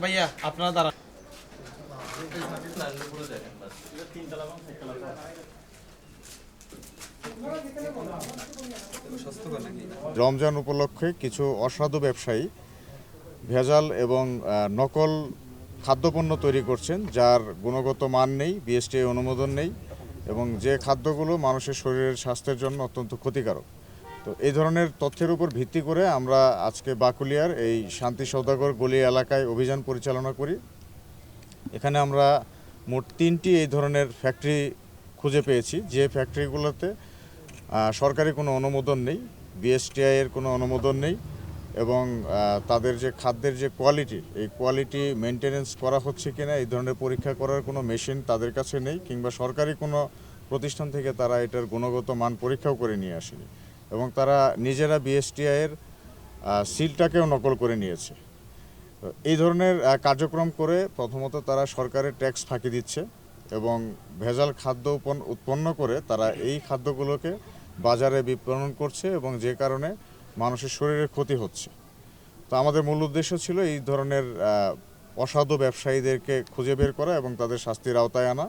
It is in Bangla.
ভাইয়া আপনারা দাঁড়ান। রমজান উপলক্ষে কিছু অসাধু ব্যবসায়ী ভেজাল এবং নকল খাদ্যপণ্য তৈরি করছেন, যার গুণগত মান নেই, বিএসটিআই অনুমোদন নেই এবং যে খাদ্যগুলো মানুষের শরীরের স্বাস্থ্যের জন্য অত্যন্ত ক্ষতিকারক। তো এই ধরনের তথ্যের উপর ভিত্তি করে আমরা আজকে বাকুলিয়ার এই শান্তি সওদাগর গলি এলাকায় অভিযান পরিচালনা করি। এখানে আমরা মোট 3টি এই ধরনের ফ্যাক্টরি খুঁজে পেয়েছি, যে ফ্যাক্টরিগুলোতে সরকারি কোনো অনুমোদন নেই, বিএসটিআই এর কোনো অনুমোদন নেই এবং তাদের যে খাদ্যের যে কোয়ালিটি, এই কোয়ালিটি মেনটেনেন্স করা হচ্ছে কিনা এই ধরনের পরীক্ষা করার কোনো মেশিন তাদের কাছে নেই, কিংবা সরকারি কোনো প্রতিষ্ঠান থেকে তারা এটার গুণগত মান পরীক্ষাও করে নিয়ে আসেনি এবং তারা নিজেরা বিএসটিআই এর সিলটাকেও নকল করে নিয়েছে। এই ধরনের কার্যক্রম করে প্রথমত তারা সরকারের ট্যাক্স ফাঁকি দিচ্ছে এবং ভেজাল খাদ্য উৎপন্ন করে তারা এই খাদ্যগুলোকে বাজারে বিপণন করছে এবং যে কারণে মানুষের শরীরের ক্ষতি হচ্ছে। তো আমাদের মূল উদ্দেশ্য ছিল এই ধরনের অসাধু ব্যবসায়ীদেরকে খুঁজে বের করা এবং তাদের শাস্তির আওতায় আনা।